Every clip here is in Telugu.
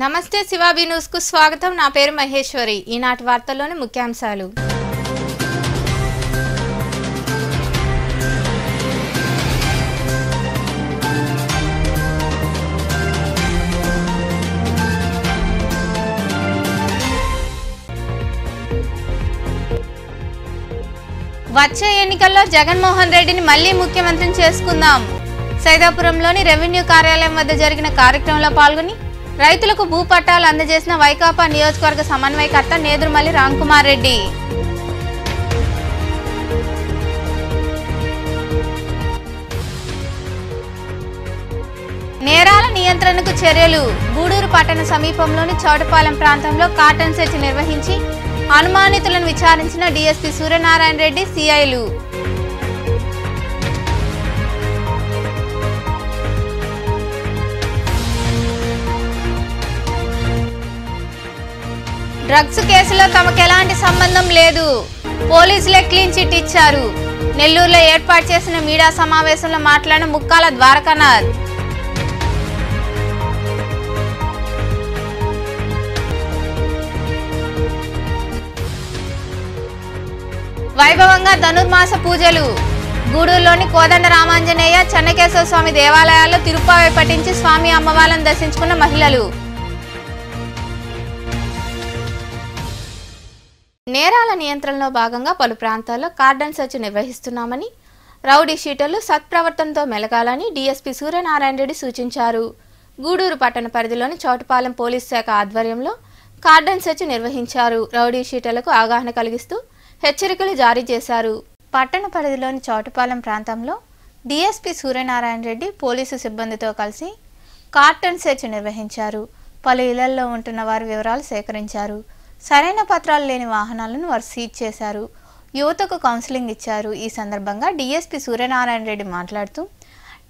నమస్తే శివాబీ న్యూస్ కు స్వాగతం. నా పేరు మహేశ్వరి. ఈనాటి వార్తల్లోని ముఖ్యాంశాలు. వచ్చే ఎన్నికల్లో జగన్మోహన్ రెడ్డిని మళ్లీ ముఖ్యమంత్రిని చేసుకుందాం. సైదాపురంలోని రెవెన్యూ కార్యాలయం వద్ద జరిగిన కార్యక్రమంలో పాల్గొని రైతులకు భూ పట్టాలు అందజేసిన వైకాపా నియోజకవర్గ సమన్వయకర్త నేదురుమల్లి రామ్కుమార్ రెడ్డి. నేరాల నియంత్రణకు చర్యలు. గూడూరు పట్టణ సమీపంలోని చౌటపాలెం ప్రాంతంలో కార్డన్ సెర్చ్ నిర్వహించి అనుమానితులను విచారించిన డీఎస్పీ సూర్యనారాయణ రెడ్డి, సిఐలు. డ్రగ్స్ కేసులో తమకు ఎలాంటి సంబంధం లేదు, పోలీసులే క్లీన్ చిట్ ఇచ్చారు. నెల్లూరులో ఏర్పాటు చేసిన మీడియా సమావేశంలో మాట్లాడిన ముక్కాల ద్వారకానాథ్. వైభవంగా ధనుర్మాస పూజలు. గూడూరులోని కోదండ రామాంజనేయ, చెన్నకేశవ స్వామి దేవాలయాల్లో తిరుప్పావై పఠించి స్వామి అమ్మవార్లను దర్శించుకున్న మహిళలు. నేరాల నియంత్రణలో భాగంగా పలు ప్రాంతాల్లో కార్డన్ సెర్చ్ నిర్వహిస్తున్నామని, రౌడీ షీటర్లు సత్ప్రవర్తనతో మెలగాలని డీఎస్పీ సూర్యనారాయణ రెడ్డి సూచించారు. గూడూరు పట్టణ పరిధిలోని చౌటపాలెం పోలీస్ శాఖ ఆధ్వర్యంలో కార్డన్ సెర్చ్ నిర్వహించారు. రౌడీ షీటర్లకు అవగాహన కలిగిస్తూ హెచ్చరికలు జారీ చేశారు. పట్టణ పరిధిలోని చౌటపాలెం ప్రాంతంలో డీఎస్పీ సూర్యనారాయణ రెడ్డి పోలీసు సిబ్బందితో కలిసి కార్డన్ సెర్చ్ నిర్వహించారు. పలు ఇళ్లలో ఉంటున్న వారి వివరాలు సేకరించారు. సరైన పత్రాలు లేని వాహనాలను వారు సీజ్ చేశారు. యువతకు కౌన్సిలింగ్ ఇచ్చారు. ఈ సందర్భంగా డీఎస్పీ సూర్యనారాయణ రెడ్డి మాట్లాడుతూ,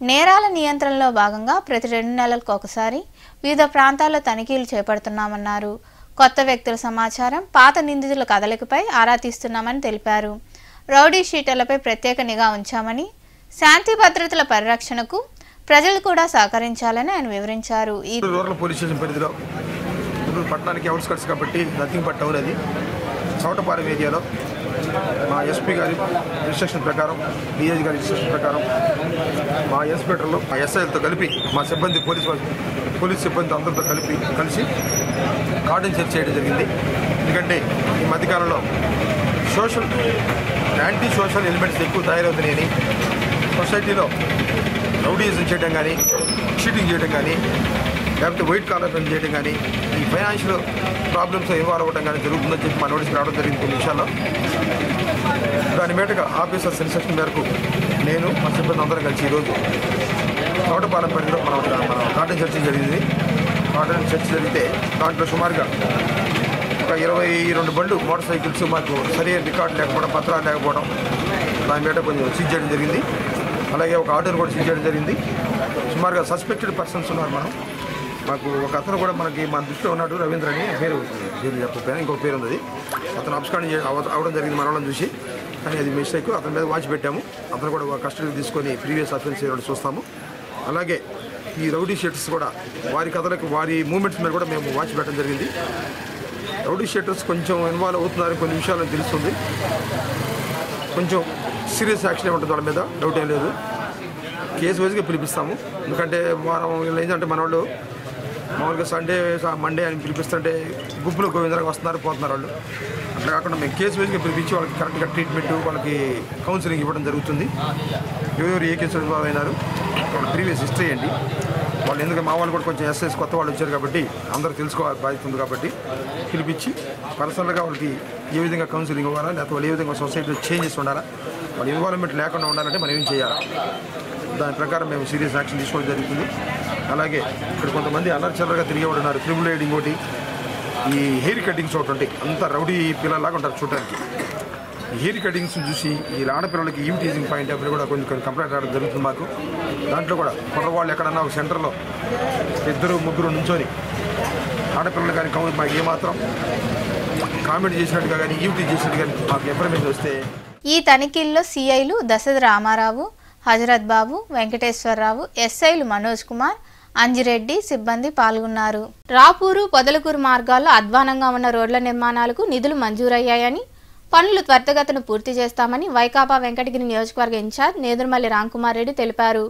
నేరాల నియంత్రణలో భాగంగా ప్రతి 2 నెలలకు ఒకసారి వివిధ ప్రాంతాల్లో తనిఖీలు చేపడుతున్నామన్నారు. కొత్త వ్యక్తుల సమాచారం, పాత నిందితుల కదలికపై ఆరా తీస్తున్నామని తెలిపారు. రౌడీ షీటర్లపై ప్రత్యేక నిఘా ఉంచామని, శాంతి భద్రతల పరిరక్షణకు ప్రజలు కూడా సహకరించాలని ఆయన వివరించారు. ఈ పట్టణానికి అవుట్స్కట్స్ కాబట్టి నథింగ్ టౌన్ అది చౌటపాలెం ఏరియాలో మా ఎస్పీ గారి ఇన్స్ట్రక్షన్ ప్రకారం, డిఐజీ గారి ఇన్స్ట్రక్షన్ ప్రకారం మా ఇన్స్పెక్టర్లు, మా ఎస్ఐలతో కలిపి మా సిబ్బంది పోలీస్ సిబ్బంది అందరితో కలిసి కార్డన్ సెర్చ్ చేయడం జరిగింది. ఎందుకంటే ఈ మధ్యకాలంలో యాంటీ సోషల్ ఎలిమెంట్స్ ఎక్కువ తయారవుతున్నాయని, సొసైటీలో రౌడీజం చేయడం కానీ, చీటింగ్ చేయడం కానీ, లేకపోతే వైట్ కాలర్ పని చేయడం కానీ, ఈ ఫైనాన్షియల్ ప్రాబ్లమ్స్ ఇన్వాల్వ్ అవ్వడం కానీ జరుగుతుందని చెప్పి మా నోటీస్ రావడం జరిగింది కొన్ని విషయాల్లో. దాని మీదగా ఆఫీసర్స్ ఇన్స్ట్రక్షన్ మేరకు నేను మా సిబ్బంది అందరం కలిసి ఈరోజు చౌటపాలెం పరిధిలో మనం కార్డన్ సెర్చ్ జరిగింది. కార్డన్ సెర్చ్ జరిగితే దాంట్లో సుమారుగా ఒక 22 బండ్లు మోటార్ సైకిల్స్ మాకు సరైన రికార్డు లేకపోవడం, పత్రాలు లేకపోవడం, దాని మీద కొంచెం సీజ్ చేయడం జరిగింది. అలాగే ఒక ఆర్డర్ కూడా సీజ్ చేయడం జరిగింది. సుమారుగా సస్పెక్టెడ్ పర్సన్స్ ఉన్నారు. మాకు ఒక అతను కూడా మన దృష్టిలో ఉన్నాడు, రవీంద్ర అని పేరు చెప్పకపోయినా ఇంకొక పేరు ఉంది. అతను అబ్స్కాండింగ్ అవడం జరిగింది మన వాళ్ళని చూసి. కానీ అది మిస్టేక్. అతని మీద వాచ్ పెట్టాము. అతను కూడా కస్టడీకి తీసుకొని ప్రీవియస్ అఫెన్స్ చేయడం చూస్తాము. అలాగే ఈ రౌడీ షీటర్స్ కూడా వారి కథలకు, వారి మూమెంట్స్ మీద కూడా మేము వాచ్ పెట్టడం జరిగింది. రౌడీ షీటర్స్ కొంచెం ఇన్వాల్వ్ అవుతున్నారు కొన్ని విషయాలను తెలుస్తుంది. కొంచెం సీరియస్ యాక్షన్ ఉంటుంది వాళ్ళ మీద, డౌట్ ఏం లేదు. కేసు వైజ్గా పిలిపిస్తాము. ఎందుకంటే వారం ఏంటంటే మన వాళ్ళు మామూలుగా సండే మండే అని పిలిపిస్తుంటే గుంపులో గోవిందరాగా వస్తున్నారు, పోతున్నారు వాళ్ళు. అట్లా కాకుండా మేము కేసు వైజ్గా పిలిపించి వాళ్ళకి కరెక్ట్గా ట్రీట్మెంట్, వాళ్ళకి కౌన్సిలింగ్ ఇవ్వడం జరుగుతుంది. ఎవరెవరు ఏ కేసులు ఇన్వాల్వ్ అయినారు, వాళ్ళ ప్రీవియస్ హిస్టరీ ఏంటి, వాళ్ళు ఎందుకంటే మా వాళ్ళు కూడా కొంచెం ఎస్ఐస్ కొత్త వాళ్ళు వచ్చారు కాబట్టి అందరూ తెలుసుకోవాలి బాధ్యత ఉంది కాబట్టి పిలిపించి పర్సనల్గా వాళ్ళకి ఏ విధంగా కౌన్సిలింగ్ ఇవ్వాలా, లేకపోతే వాళ్ళు ఏ విధంగా సొసైటీలో చేంజెస్ ఉండాలా, వాళ్ళ ఇన్వాల్వ్మెంట్ లేకుండా ఉండాలంటే మనం ఏం చేయాలి, దాని ప్రకారం మేము సీరియస్ యాక్షన్ తీసుకోవడం జరుగుతుంది. అలాగే ఇక్కడ కొంతమంది అల్లర్చల్లగా తిరిగేవాడు ఉన్నారు. ట్రిబుల్ రైడింగ్ ఒకటి, ఈ హెయిర్ కటింగ్స్ ఒకటి ఉంటాయి. అంతా రౌడీ పిల్లలాగా ఉంటారు చూడడానికి. ఈ హెయిర్ కటింగ్స్ చూసి ఈ ఆడపిల్లలకి ఈవ్ టీజింగ్ పాయింట్ అప్పుడు కూడా కొంచెం కంప్లైంట్ రావడం జరుగుతుంది మాకు. దాంట్లో కూడా కుర్రవాళ్ళు ఎక్కడన్నా ఒక సెంటర్లో 2-3 నుంచొని ఆడపిల్లలు కానీ మాకు ఏమాత్రం కామెంట్ చేసినట్టుగా కానీ ఈవ్ టీజ్ చేసినట్టు కానీ మాకు ఇన్ఫర్మేషన్ వస్తే. ఈ తనిఖీల్లో సిఐలు దశరథ రామారావు, హజరత్ బాబు, వెంకటేశ్వరరావు, ఎస్ఐలు మనోజ్ కుమార్, అంజిరెడ్డి సిబ్బంది పాల్గొన్నారు. రాపూరు పొదలకూరు మార్గాల్లో అధ్వానంగా ఉన్న రోడ్ల నిర్మాణాలకు నిధులు మంజూరయ్యాయని, పనులు త్వరితగతిన పూర్తి చేస్తామని వైకాపా వెంకటగిరి నియోజకవర్గ ఇన్ఛార్జ్ నేదురుమల్లి రాంకుమార్ రెడ్డి తెలిపారు.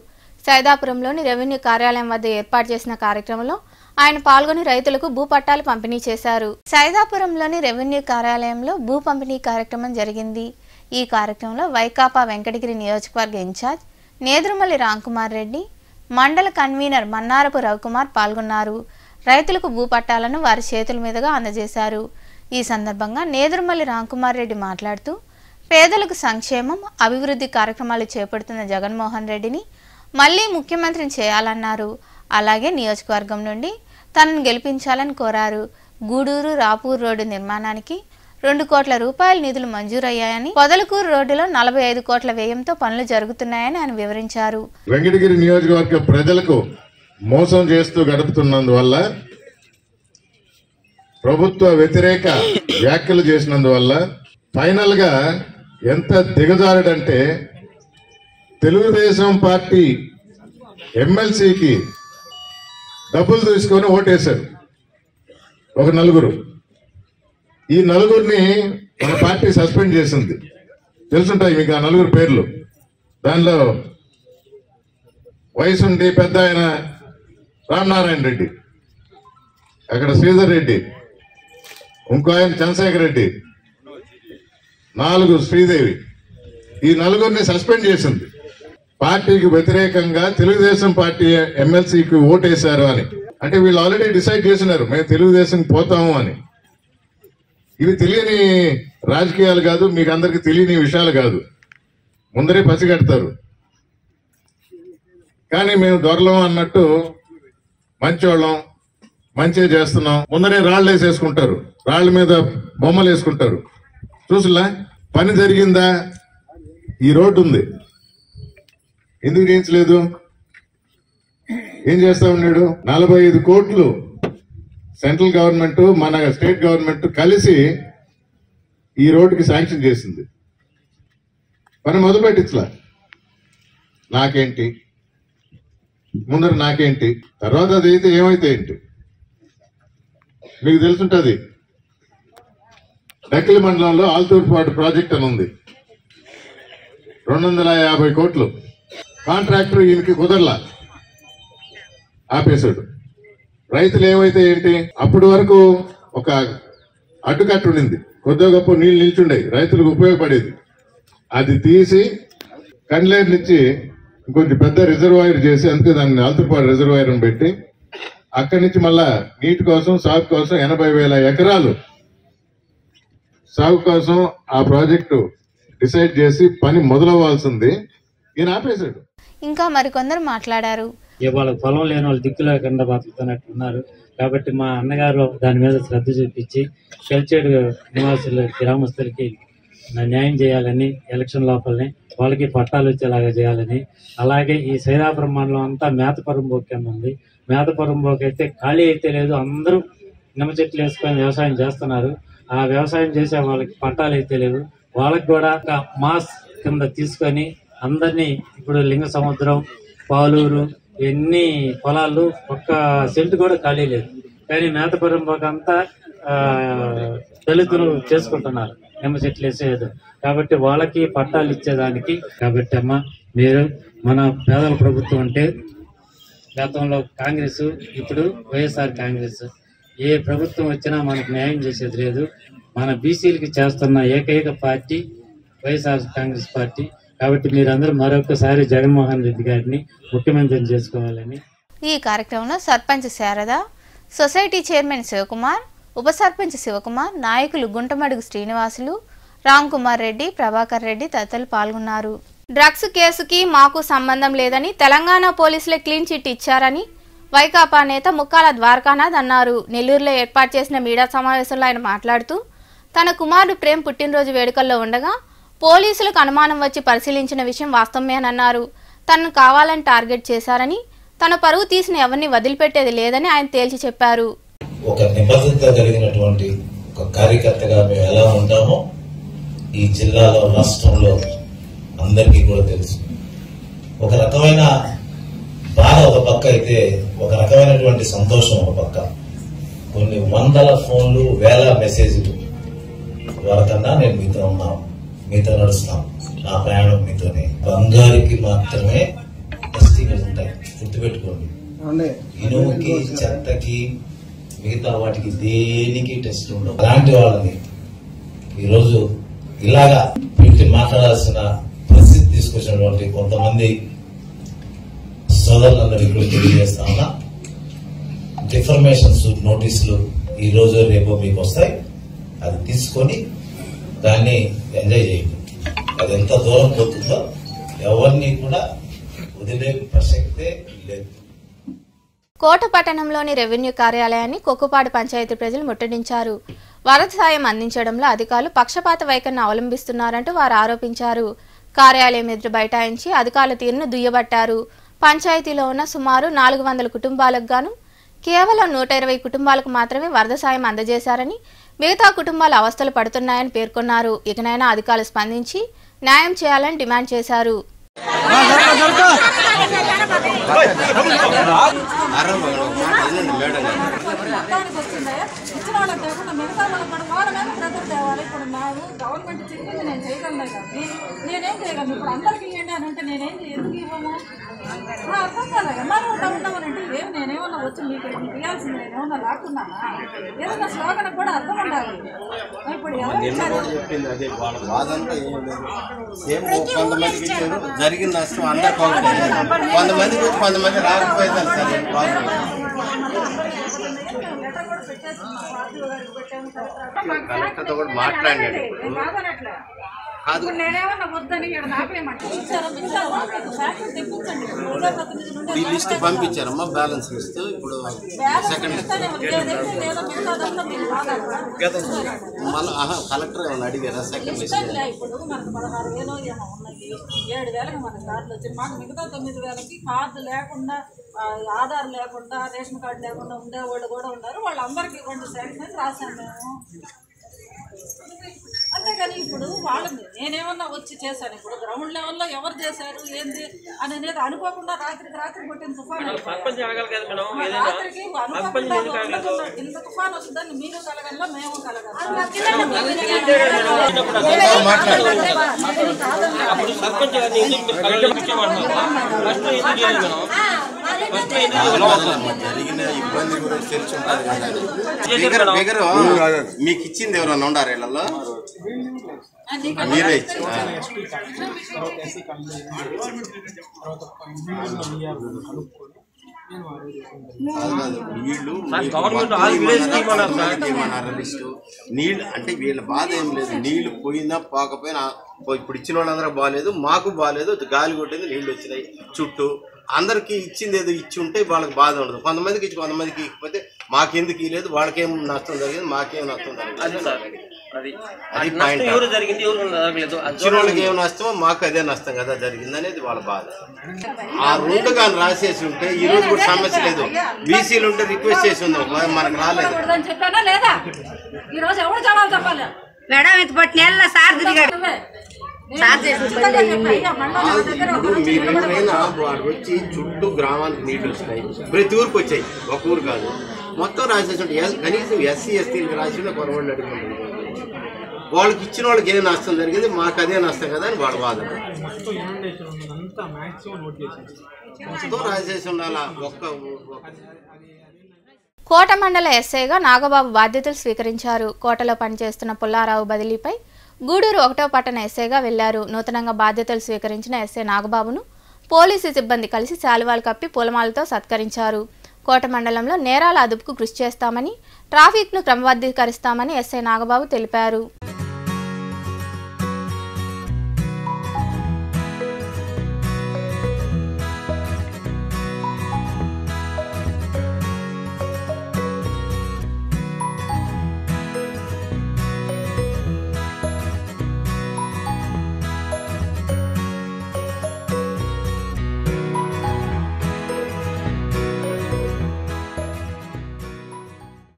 సైదాపురంలోని రెవెన్యూ కార్యాలయం వద్ద ఏర్పాటు చేసిన కార్యక్రమంలో ఆయన పాల్గొని రైతులకు భూపట్టాలు పంపిణీ చేశారు. సైదాపురంలోని రెవెన్యూ కార్యాలయంలో భూ పంపిణీ కార్యక్రమం జరిగింది. ఈ కార్యక్రమంలో వైకాపా వెంకటగిరి నియోజకవర్గ ఇన్ఛార్జ్ నేదురుమల్లి రాంకుమార్ రెడ్డి, మండల కన్వీనర్ మన్నారపు రవికుమార్ పాల్గొన్నారు. రైతులకు భూపట్టాలను వారి చేతుల మీదుగా అందజేశారు. ఈ సందర్భంగా నేదురుమల్లి రాంకుమార్ రెడ్డి మాట్లాడుతూ, పేదలకు సంక్షేమం, అభివృద్ధి కార్యక్రమాలు చేపడుతున్న జగన్మోహన్ రెడ్డిని మళ్లీ ముఖ్యమంత్రిని చేయాలన్నారు. అలాగే నియోజకవర్గం నుండి తనను గెలిపించాలని కోరారు. గూడూరు రాపూర్ రోడ్డు నిర్మాణానికి 2 కోట్ల రూపాయల నిధులు మంజూరయ్యాయని, పొదలకూరు రోడ్డులో 45 కోట్ల వ్యయంతో పనులు జరుగుతున్నాయని ఆయన వివరించారు. వెంకటగిరి నియోజకవర్గ ప్రజలకు మోసం చేస్తూ గడుపుతున్నందువల్ల, ప్రభుత్వ వ్యతిరేక వ్యాఖ్యలు చేసినందువల్ల ఫైనల్ గా ఎంత దిగజారుడంటే తెలుగుదేశం పార్టీ ఎమ్మెల్సీకి డబ్బులు తీసుకొని ఓటేశారు ఒక 4. ఈ 4 మన పార్టీ సస్పెండ్ చేసింది. తెలుసుంటాయి మీకు ఆ 4 పేర్లు. దానిలో వయసుండి పెద్ద ఆయన రామనారాయణ రెడ్డి, అక్కడ శ్రీధర్ రెడ్డి, ఇంకో ఆయన చంద్రశేఖర్ రెడ్డి, 4 శ్రీదేవి. ఈ 4 సస్పెండ్ చేసింది. పార్టీకి వ్యతిరేకంగా తెలుగుదేశం పార్టీ ఎమ్మెల్సీకి ఓటేశారు అని. అంటే వీళ్ళు ఆల్రెడీ డిసైడ్ చేసినారు మేము తెలుగుదేశం పోతాము అని. ఇవి తెలియని రాజకీయాలు కాదు, మీకు అందరికి తెలియని విషయాలు కాదు, ముందరే పసిగడతారు. కానీ మేము దొరలం అన్నట్టు మంచోళ్ళం, మంచిగా చేస్తున్నాం, ముందరే రాళ్ళు వేసేసుకుంటారు, రాళ్ల మీద బొమ్మలు వేసుకుంటారు. చూసులా పని జరిగిందా? ఈ రోడ్డు ఉంది, ఎందుకు చేయించలేదు? ఏం చేస్తా ఉన్నాడు? 45 కోట్లు సెంట్రల్ గవర్నమెంట్ మన స్టేట్ గవర్నమెంట్ కలిసి ఈ రోడ్డుకి శాంక్షన్ చేసింది. పని మొదలుపెట్టించలా. నాకేంటి ముందర, నాకేంటి తర్వాత, అది అయితే ఏమైతే ఏంటి మీకు తెలుసుంటది. డక్కిలి మండలంలో ఆల్తూర్పాటు ప్రాజెక్ట్ అని ఉంది, 250 కోట్లు. కాంట్రాక్టర్ ఈయనకి కుదరలా, ఆపేశాడు. రైతులు ఏమైతే ఏంటి, అప్పటి వరకు ఒక అడ్డుకట్టు ఉండింది, కొద్దిగా గొప్ప నీళ్లు నిల్చుండేవి, రైతులకు ఉపయోగపడేది. అది తీసి కండ్లేరు నుంచి ఇంకొంచెం పెద్ద రిజర్వాయర్ చేసి, అంతే దాన్ని ఆల్తూర్పాడు రిజర్వాయర్ అని పెట్టి, అక్కడి నుంచి మళ్ళా నీటి కోసం, సాగు కోసం 80,000 ఎకరాలు సాగు కోసం ఆ ప్రాజెక్టు డిసైడ్ చేసి పని మొదలవ్వాల్సింది, ఈయన ఆపేశాడు. ఇంకా మరికొందరు మాట్లాడారు. వాళ్ళకి పొలం లేని వాళ్ళు దిక్కు లేకుండా బతుకుతున్నట్టు ఉన్నారు. కాబట్టి మా అన్నగారు దాని మీద శ్రద్ధ చూపించి షెల్చేడు నివాసులు, గ్రామస్తులకి న్యాయం చేయాలని, ఎలక్షన్ లోపలనే వాళ్ళకి పట్టాలు వచ్చేలాగా చేయాలని. అలాగే ఈ సైదాపురం మండలం అంతా మేతపరంబోకి కింద ఉంది. మేతపరంబోకి అయితే ఖాళీ అయితే లేదు, అందరూ నిమ్మ చెట్లు వేసుకొని వ్యవసాయం చేస్తున్నారు. ఆ వ్యవసాయం చేసే వాళ్ళకి పట్టాలు అయితే లేవు. వాళ్ళకి కూడా ఒక మాస్ కింద తీసుకొని అందరినీ, ఇప్పుడు లింగ సముద్రం, పాలూరు, ఎన్ని పొలాలు ఒక్క సెంటు కూడా ఖాళీ లేదు. కానీ మేతపరంబోకంతా దళితులు చేసుకుంటున్నారు నిమ్మ చెట్లు వేసేది. కాబట్టి వాళ్ళకి పట్టాలు ఇచ్చేదానికి. కాబట్టి అమ్మ, మీరు మన పేదల ప్రభుత్వం అంటే గతంలో కాంగ్రెస్, ఇప్పుడు వైఎస్ఆర్ కాంగ్రెస్, ఏ ప్రభుత్వం వచ్చినా మనకు న్యాయం చేసేది లేదు. మన బీసీలకి చేస్తున్న ఏకైక పార్టీ వైఎస్ఆర్ కాంగ్రెస్ పార్టీ. కాబట్టి మీరందరూ మరొకసారి జగన్మోహన్ రెడ్డి గారిని ముఖ్యమంత్రిని చేసుకోవాలని. ఈ కార్యక్రమంలో సర్పంచ్ శారద, సొసైటీ చైర్మన్ శివకుమార్, ఉప సర్పంచ్ శివకుమార్, నాయకులు గుంటమడుగు శ్రీనివాసులు, రామ్కుమార్ రెడ్డి, ప్రభాకర్ రెడ్డి తదితరులు పాల్గొన్నారు. డ్రగ్స్ కేసుకి మాకు సంబంధం లేదని తెలంగాణ పోలీసులే క్లీన్ చిట్ ఇచ్చారని వైకాపా నేత ముక్కాల ద్వారకానాథ్ అన్నారు. నెల్లూరులో ఏర్పాటు చేసిన మీడియా సమావేశంలో ఆయన మాట్లాడుతూ, తన కుమారుడు ప్రేమ్ పుట్టినరోజు వేడుకల్లో ఉండగా పోలీసులకు అనుమానం వచ్చి పరిశీలించిన విషయం వాస్తవమేనన్నారు. తనను కావాలని టార్గెట్ చేశారని, తన పరువు తీసిన ఎవరిని వదిలిపెట్టేది లేదని ఆయన తేల్చి చెప్పారు. ఒక నిబద్ధత కలిగినటువంటి ఒక కార్యకర్తగా మేము ఎలా ఉంటామో ఈ జిల్లాలో, రాష్ట్రంలో అందరికీ కూడా తెలుసు. ఒక రకమైన బాధ ఒక పక్క అయితే ఒక రకమైనటువంటి సంతోషం. ఒక పక్క కొన్ని వందల ఫోన్లు, వేల మెసేజ్లు వరకన్నా నేను మీతో ఉన్నాను, మీతో నడుస్తున్నాం, నా ప్రయాణం మీతోనే. బంగారుకి మాత్రమే టెస్టింగ్ ఉంటాయి, గుర్తుపెట్టుకోండి. ఇనుముకి, చెత్తకి, మిగతా వాటికి దేనికి టెస్ట్ ఉండవు. అలాంటి వాళ్ళని ఈరోజు ఇలాగా వీటి మాట్లాడాల్సిన పరిస్థితి తీసుకొచ్చినటువంటి కొంతమంది సోదరులందరికీ కూడా తెలియజేస్తా ఉన్నా, డిఫర్మేషన్స్ నోటీసులు ఈ రోజు రేపు మీకు వస్తాయి. అది తీసుకొని దాన్ని ఎంజాయ్ చేయండి. అది ఎంత దూరం పోతుందో ఎవరిని కూడా వదిలే ప్రసక్తే లేదు. కోట పట్టణంలోని రెవెన్యూ కార్యాలయాన్ని కొక్కుపాడు పంచాయతీ ప్రజలు ముట్టడించారు. వరద సాయం అందించడంలో అధికారులు పక్షపాత వైఖరిని అవలంబిస్తున్నారంటూ వారు ఆరోపించారు. కార్యాలయం ఎదురు బైఠాయించి అధికారుల తీరును దుయ్యబట్టారు. పంచాయతీలో ఉన్న సుమారు 400 కుటుంబాలకు గాను కేవలం 120 కుటుంబాలకు మాత్రమే వరద సాయం అందజేశారని, మిగతా కుటుంబాలు అవస్థలు పడుతున్నాయని పేర్కొన్నారు. ఇకనైనా అధికారులు స్పందించి న్యాయం చేయాలని డిమాండ్ చేశారు. గవర్నమెంట్ చెప్పింది నేను చేయగలను కానీ నేనేం చేయగలను. ఇప్పుడు అందరికీ ఇవ్వండి అని అంటే నేనేం ఎందుకు ఇవ్వము? అర్థం కాలేదు. మనం ఉంటామనంటే ఏం నేనేమన్నా వచ్చి మీకు ఇవ్వాల్సింది నేనేమన్నా లాక్కున్నానా? ఏదన్నా స్లోగన్ కూడా అర్థం ఉండాలి. ఇప్పుడు చెప్పింది అదే బాధంతా ఏం లేదు. కొంతమందికి ఇచ్చారు, జరిగిన నష్టం అందరికీ ఒకటే. కొంతమందికి వచ్చి కొంతమంది రాకపోయేదారు సార్. కలెక్టర్తో కూడా మాట్లాడాడు. నేనేమన్నా వద్దని ఈ లిస్ట్ పంపించారమ్మా, బ్యాలెన్స్ లిస్ట్. ఇప్పుడు సెకండ్ మళ్ళీ కలెక్టర్ ఏమన్నా అడిగారా సెకండ్ లిస్ట్? ఇప్పుడు మనకు 16,000 ఏమో ఉన్నాయి, 7,000 మన కార్డులు వచ్చింది. మాకు మిగతా 9,000కి కార్డు లేకుండా, ఆధార్ లేకుండా, రేషన్ కార్డు లేకుండా ఉండేవాళ్ళు కూడా ఉన్నారు. వాళ్ళందరికీ 2 శాంక్షన్ రాశాను మేము. అంతేగాని ఇప్పుడు వాళ్ళని నేనేమన్నా వచ్చి చేశాను. ఇప్పుడు గ్రౌండ్ లెవెల్లో ఎవరు చేశారు ఏంది అనేది అనుకోకుండా రాత్రి కొట్టిన తుఫాను, రాత్రికి అనుకోకుండా ఇంత తుఫాను వస్తుందని మీరు కలగల్లో మేము జరిగిన ఇబ్బంది గురించి తెలిసి ఉంటుంది కదా. మీకు ఇచ్చింది ఎవరన్నా ఉండారు ఇళ్లలో? మీరే ఇచ్చారు. నీళ్ళు అంటే వీళ్ళ బాధ ఏం లేదు. నీళ్లు పోయినా పోకపోయినా ఇప్పుడు ఇచ్చిన వాళ్ళందరూ బాగాలేదు, మాకు బాగాలేదు. గాలి కొట్టేది, నీళ్ళు వచ్చినాయి చుట్టూ. అందరికి ఇచ్చింది ఏదో ఇచ్చి ఉంటే వాళ్ళకి బాధ ఉండదు. కొంతమందికి ఇచ్చి కొంతమందికి ఇకపోతే మాకెందుకు ఇవ్వలేదు, వాళ్ళకేం నష్టం జరిగింది, మాకేం నష్టం జరిగింది. అది పాయింట్. ఇచ్చిన వాళ్ళకి ఏం నష్టమో మాకు అదే నష్టం కదా జరిగింది అనేది వాళ్ళ బాధ. ఆ రెండు కానీ రాసేసి ఉంటే ఈ రోజు కూడా సమస్య లేదు. బీసీలు ఉంటే రిక్వెస్ట్ చేసి ఉందాం, మనకు రాలేదు. మీరు ఎవరైనా వాడు వచ్చి చుట్టూ గ్రామానికి నీళ్లు వస్తున్నాయి, ప్రతి ఊరికి వచ్చాయి, ఒక ఊరు కాదు, మొత్తం రాసేసి ఉంటే కనీసం ఎస్సీ ఎస్టీలకు రాసి ఉంటే పొరవాళ్ళు అడుగుతుంది. వాళ్ళకి ఇచ్చిన వాళ్ళకి ఏం నష్టం జరిగింది, మాకు అదే నష్టం కదా అని వాడు వాదన. మొత్తం రాసేసి ఉండాలా. కోట మండల ఎస్ఐగా నాగబాబు బాధ్యతలు స్వీకరించారు. కోటలో పనిచేస్తున్న పుల్లారావు బదిలీపై గూడూరు 1వ పట్టణ ఎస్ఐగా వెళ్లారు. నూతనంగా బాధ్యతలు స్వీకరించిన ఎస్ఐ నాగబాబును పోలీసు సిబ్బంది కలిసి శాలువాలు కప్పి పూలమాలతో సత్కరించారు. కోట మండలంలో నేరాల అదుపుకు కృషి చేస్తామని, ట్రాఫిక్ను క్రమబద్ధీకరిస్తామని ఎస్ఐ నాగబాబు తెలిపారు.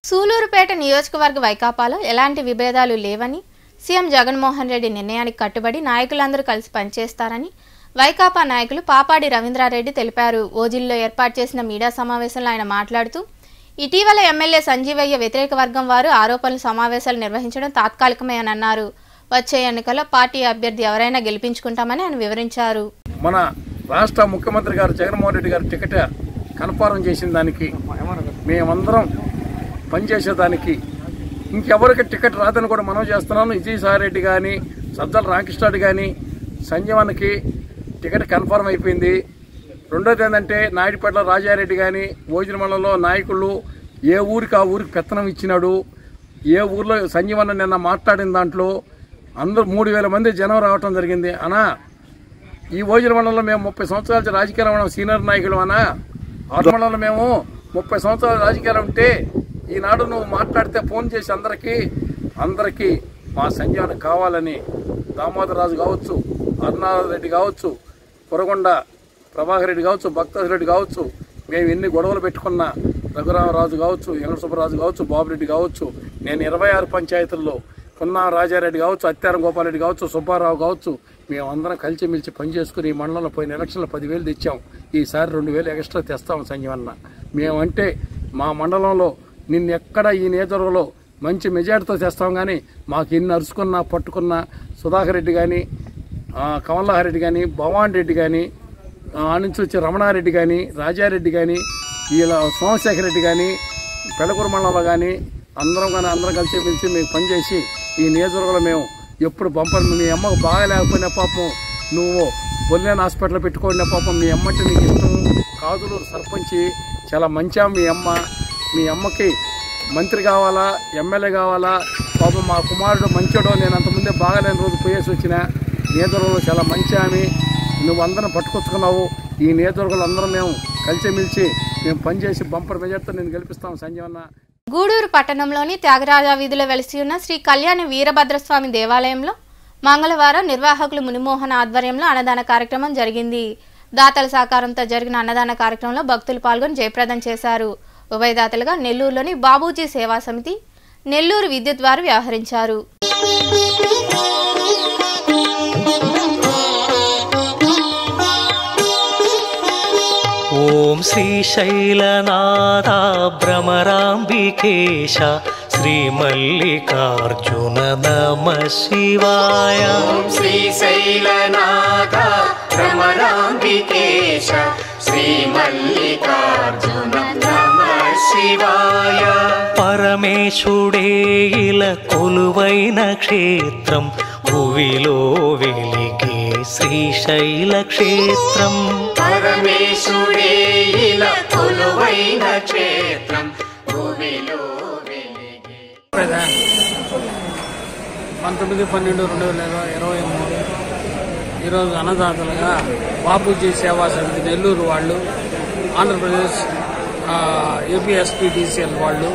సూలూరుపేట నియోజకవర్గ వైకాపాలో ఎలాంటి విభేదాలు లేవని, సీఎం జగన్మోహన్ రెడ్డి నిర్ణయానికి కట్టుబడి నాయకులందరూ కలిసి పనిచేస్తారని వైకాపా నాయకులు పాపాడి రవీంద్రారెడ్డి తెలిపారు. ఓజిల్లో ఏర్పాటు చేసిన మీడియా సమావేశంలో ఆయన మాట్లాడుతూ ఇటీవల ఎమ్మెల్యే సంజీవయ్య వ్యతిరేక వర్గం వారు ఆరోపణలు సమావేశాలు నిర్వహించడం తాత్కాలికమే అని అన్నారు. వచ్చే ఎన్నికల్లో పార్టీ అభ్యర్థి ఎవరైనా గెలిపించుకుంటామని ఆయన వివరించారు. మన రాష్ట్ర ముఖ్యమంత్రి గారు జగన్మోహన్ రెడ్డి గారు టికెట్ కన్ఫర్మ్ చేసిన దానికి మేమందరం పనిచేసేదానికి ఇంకెవరికి టికెట్ రాదని కూడా మనం చేస్తున్నాను. విజయసాయి రెడ్డి కానీ సజ్జల రామకృష్ణారెడ్డి కానీ సంజీవన్కి టికెట్ కన్ఫర్మ్ అయిపోయింది. రెండోది ఏంటంటే నాయుడుపేటలో రాజారెడ్డి కానీ భోజన మండలంలో నాయకులు ఏ ఊరికి ఆ ఊరికి పెత్తనం ఇచ్చినాడు. ఏ ఊర్లో సంజీవన్న నిన్న మాట్లాడిన దాంట్లో అందరూ 3,000 మంది జనం రావటం జరిగింది. అనా ఈ భోజన మండలంలో మేము 30 సంవత్సరాల రాజకీయాలు సీనియర్ నాయకులు అనా ఆరు మండలంలో మేము 30 సంవత్సరాల రాజకీయాలు ఉంటే ఈనాడు నువ్వు మాట్లాడితే ఫోన్ చేసి అందరికీ మా సంజీవన కావాలని దామోదరరాజు కావచ్చు, అరుణారెడ్డి కావచ్చు, కొరగొండ ప్రభాకర్ రెడ్డి కావచ్చు, భక్తరెడ్డి కావచ్చు, మేము ఎన్ని గొడవలు పెట్టుకున్నా రఘురామరాజు కావచ్చు, వెంకటసుబ్బరాజు కావచ్చు, బాబురెడ్డి కావచ్చు, నేను 26 పంచాయతీల్లో పున్నా రాజారెడ్డి కావచ్చు, అత్యారం గోపాలరెడ్డి కావచ్చు, సుబ్బారావు కావచ్చు, మేమందరం కలిసిమెలిసి పనిచేసుకుని ఈ మండలంలో పోయిన ఎలక్షన్లో 10,000 తెచ్చాం. ఈసారి 2,000 ఎక్స్ట్రా తెస్తాం సంజీవన్న. మేమంటే మా మండలంలో నిన్నెక్కడ ఈ నియోజకవర్గంలో మంచి మెజార్టీతో తెస్తాం. కానీ మాకు ఎన్ని అరుచుకున్నా పట్టుకున్నా సుధాకర్ రెడ్డి కానీ కమలారెడ్డి కానీ భవాన్ రెడ్డి కానీ ఆ నుంచి వచ్చే రమణారెడ్డి కానీ రాజారెడ్డి కానీ వీళ్ళ సోమశేఖర్ రెడ్డి కానీ పెళ్ళకూరు మండలంలో కానీ అందరం కలిసి పిలిచి మేము పనిచేసి ఈ నియోజకవర్గంలో మేము ఎప్పుడు బంపర్ మీ అమ్మకు బాగాలేకపోయినా పాపం నువ్వు బొల్లేని హాస్పిటల్ పెట్టుకోండి పాపం మీ అమ్మంటే నీకు ఇష్టం. కాదులూరు సర్పంచి చాలా మంచి మీ అమ్మకి మంత్రి కావాలా, ఎమ్మెల్యే కావాలా, పాపం మా కుమారుడు మంచోడో, నేను అంతకుముందే బాగాలేని రోజు పోయేసి వచ్చిన నియోజకవర్గంలో చాలా మంచి ఆమె, నువ్వు అందరం పట్టుకొచ్చుకున్నావు. ఈ నియోజకవర్గంలో అందరం మేము కలిసిమెలిసి మేము పనిచేసి బంపర్ మెజార్టీతో నేను గెలిపిస్తాం సంజీవన్న. గూడూరు పట్టణంలోని త్యాగరాజ వీధిలో వెలిసి ఉన్న శ్రీ కళ్యాణ వీరభద్రస్వామి దేవాలయంలో మంగళవారం నిర్వాహకులు మునిమోహన్ ఆధ్వర్యంలో అన్నదాన కార్యక్రమం జరిగింది. దాతల సహకారంతో జరిగిన అన్నదాన కార్యక్రమంలో భక్తులు పాల్గొని జయప్రదం చేశారు. ఉభయదాతలుగా నెల్లూరులోని బాబూజీ సేవా సమితి, నెల్లూరు విద్యుత్ వారు వ్యవహరించారు. ఓం శ్రీశైలనాథ భ్రమరాంబికేశ శ్రీ మల్లికార్జున నమః శివాయ. ఓం శ్రీశైలనాథ భ్రమరాంబికేశ శ్రీ మల్లికార్జున నమః శివాయ. పరమేశుడే ఇల కొలువైన క్షేత్రం భువిలో వెలిగే శ్రీశైల క్షేత్రం. పరమేశుడే ఇల కొలువైన క్షేత్రం భువిలో వెలిగే. 19/12/2023 ఈరోజు అన్నదాతలుగా బాబూజీ సేవా సమితి నెల్లూరు వాళ్ళు, ఆంధ్రప్రదేశ్ ఏపీఎస్పీడీసీఎల్ వాళ్ళు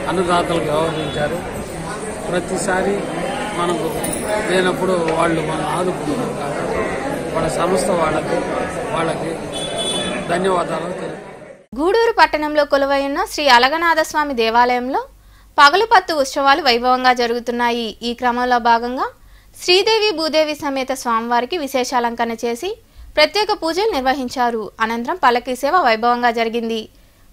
అన్నదాతలకు వ్యవహరించారు. ప్రతిసారి మనకు లేనప్పుడు వాళ్ళు మనం ఆదుకుంటున్నారు కాబట్టి వాళ్ళ సంస్థ వాళ్ళకి ధన్యవాదాలు తెలుపు. గూడూరు పట్టణంలో కొలువైన శ్రీ అలగనాథస్వామి దేవాలయంలో పగలుపత్తు ఉత్సవాలు వైభవంగా జరుగుతున్నాయి. ఈ క్రమంలో భాగంగా శ్రీదేవి భూదేవి సమేత స్వామివారికి విశేష అలంకరణ చేసి ప్రత్యేక పూజలు నిర్వహించారు. అనంతరం పల్లకీ సేవ వైభవంగా జరిగింది.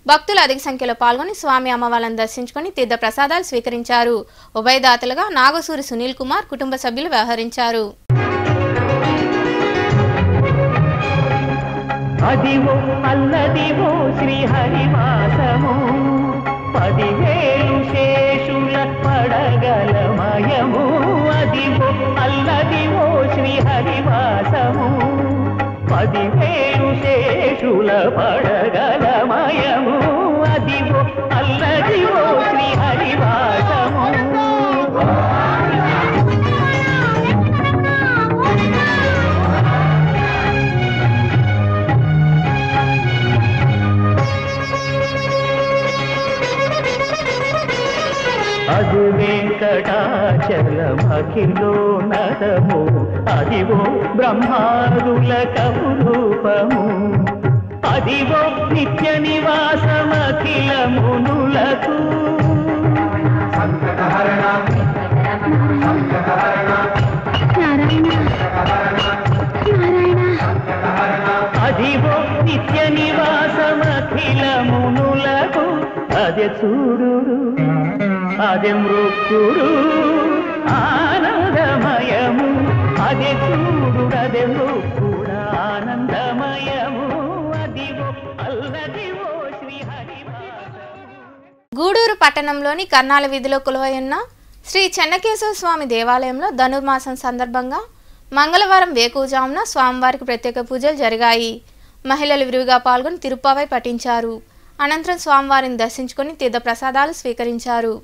భక్తులు అధిక సంఖ్యలో పాల్గొని స్వామి అమ్మవార్లను దర్శించుకుని తీర్థ ప్రసాదాలు స్వీకరించారు. ఉభయదాతలుగా నాగసూరి సునీల్ కుమార్ కుటుంబ సభ్యులు వ్యవహరించారు. అదివో అల్లదివో శ్రీహరివాసము 10,000 శేషుల పడగలమయము. అదివో అల్లదివో శ్రీహరివాసము 10,000 శేషుల పడగలమయము. అదివో అల్లదివో శ్రీహరివాసము. అది వెంకటాచలమఖిలో నరము. అదివో బ్రహ్మాదుల కపురూపము. అదివో నిత్య నివాసమఖిల మునులకు. నారాయణ నారాయణ నిత్య నివాసమఖిలమునులకు అదే చూడు అదే మృక్కుడు ఆనందమయము అదే చూడు అదే మృక్కుడు ఆనందమయము అదివో అల్లదివో గూడూరు పట్టణంలోని కర్నాల వీధిలో కొలువైయున్న శ్రీ చెన్నకేశవ స్వామి దేవాలయంలో ధనుర్మాసం సందర్భంగా మంగళవారం వేకువజామున స్వామివారికి ప్రత్యేక పూజలు జరిగాయి. మహిళలు విరివిగా పాల్గొని తిరుప్పావై పఠించారు. అనంతరం స్వామివారిని దర్శించుకుని తీర్థ ప్రసాదాలు స్వీకరించారు.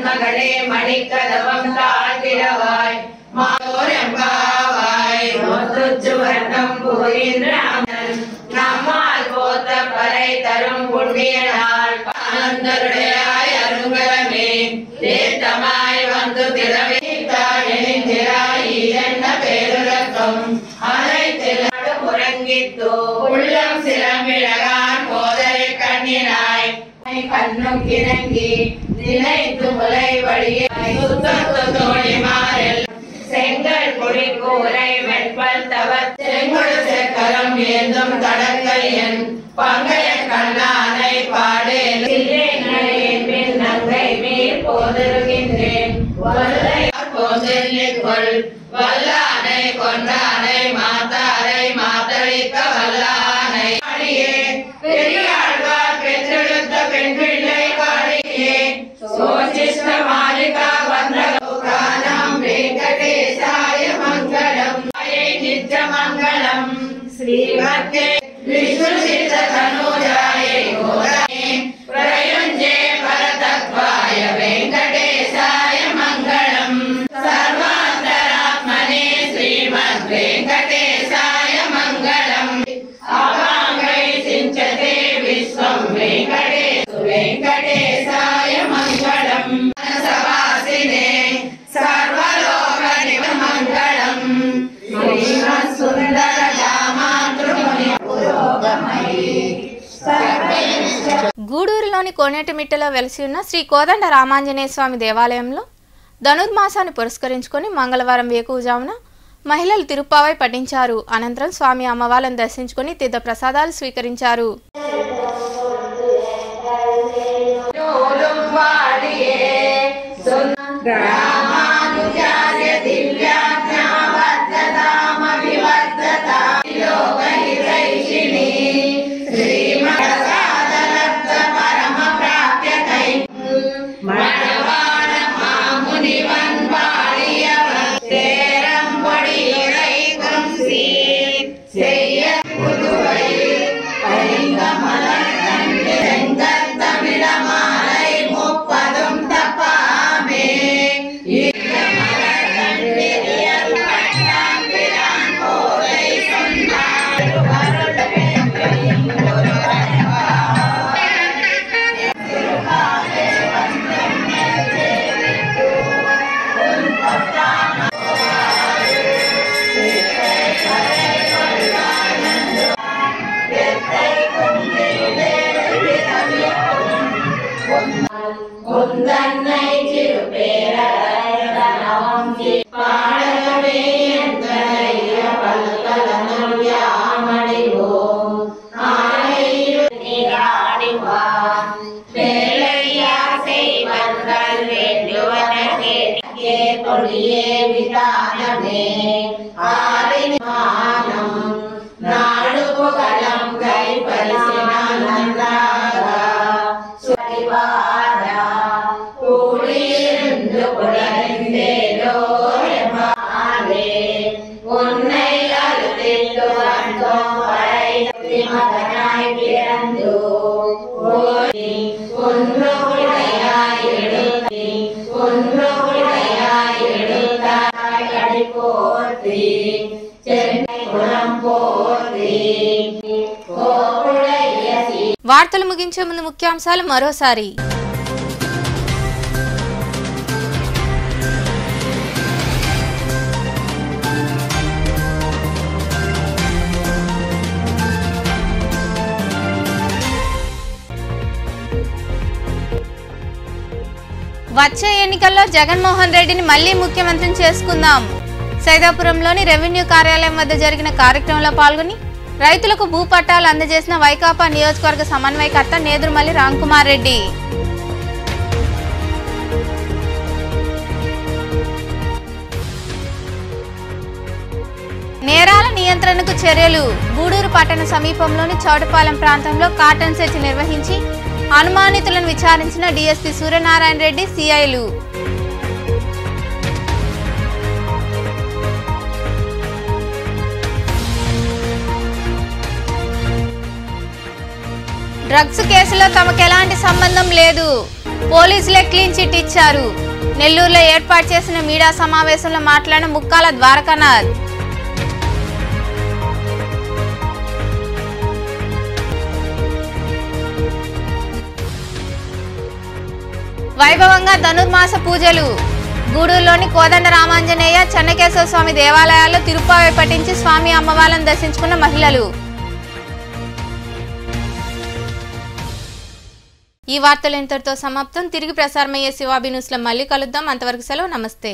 மகளே மணிக்கதவம் தாழ்த்திடவாய் மாதோரம்பாவாய் முத்துச்சுவர்ணம் புகின்றான் நம்மால் போத்த பறை தரும் புண்ணிய நாள் ஆனந்தருடையாய் அருங்கலமே தேத்தமாய் வந்து திறவித்தாய் என்ன பேருலக்கம் அனைத்தில் முறங்கித்தோ உள்ளம் சிலம்பிழகான் போதரை கண்ணினாய் கண்ணும் இறங்கி நினைத்து முலை வழியாய் சுத்தத்தோழி மாறல் செங்கல் பொடி கூரை வெண்பல் தவ செங்கொடு செக்கரம் ஏந்தும் கடற்கல் என் பங்கைய கண்ணானை பாடேன் நங்கை மீர் போதிருக்கின்றேன் போதில் வல்லானை கொண்டானை மாத்தாரை மாத்தளிக்க வல்லானை பெரியாழ்வார் பெற்றெடுத்த பெண் பிள்ளை காடியே சோசிஷ்ட மாலிகா வந்தகம் வெங்கடேசாய மங்களம் நித்ய மங்களம் ஸ்ரீமத்யே விஷ்ணு சித்த தனுஜாய கோதாய பிரயுஞ்சே பரதத்வாய வெங்கடேசாய மங்களம் சர்வாந்தராத்மனே ஸ்ரீமத் வெங்கடேசாய மங்களம் அவாங்கை சிஞ்சதே விஸ்வம் வெங்கடேசாய மங்களம் சவாசினே சர்வலோக மங்களம் ஸ்ரீமத் சுந்தர தாமாத்ருமணி புரோகமயி గూడూరులోని కోనేటిమిట్టలో వెలసి ఉన్న శ్రీ కోదండ రామాంజనేయ స్వామి దేవాలయంలో ధనుర్మాసాన్ని పురస్కరించుకొని మంగళవారం వేకువజామున మహిళలు తిరుప్పావై పఠించారు. అనంతరం స్వామి అమ్మవార్లను దర్శించుకుని తీర్థ ప్రసాదాలు స్వీకరించారు. వార్తలు ముగించే ముందు ముఖ్యాంశాలు మరోసారి. వచ్చే ఎన్నికల్లో జగన్మోహన్ రెడ్డిని మళ్లీ ముఖ్యమంత్రిని చేసుకుందాం. సైదాపురంలోని రెవెన్యూ కార్యాలయం వద్ద జరిగిన కార్యక్రమంలో పాల్గొని రైతులకు భూపట్టాలు అందజేసిన వైకాపా నియోజకవర్గ సమన్వయకర్త నేదురుమల్లి రామ్కుమార్ రెడ్డి. నేరాల నియంత్రణకు చర్యలు. గూడూరు పట్టణ సమీపంలోని చౌటపాలెం ప్రాంతంలో కార్డన్ సెర్చ్ నిర్వహించి అనుమానితులను విచారించిన డీఎస్పీ సూర్యనారాయణ రెడ్డి, సిఐలు. డ్రగ్స్ కేసులో తమకు ఎలాంటి సంబంధం లేదు, పోలీసులే క్లీన్ చిట్ ఇచ్చారు. నెల్లూరులో ఏర్పాటు చేసిన మీడియా సమావేశంలో మాట్లాడిన ముక్కాల ద్వారకానాథ్. వైభవంగా ధనుర్మాస పూజలు. గూడూరులోని కోదండ రామాంజనేయ, చెన్నకేశవ స్వామి దేవాలయాల్లో తిరుప్పావై పఠించి స్వామి అమ్మవార్లను దర్శించుకున్న మహిళలు. ఈ వార్తలు ఇంతటితో సమాప్తం. తిరిగి ప్రసారమయ్యే శివాబి న్యూస్లో మళ్ళీ కలుద్దాం. అంతవరకు సెలవు. నమస్తే.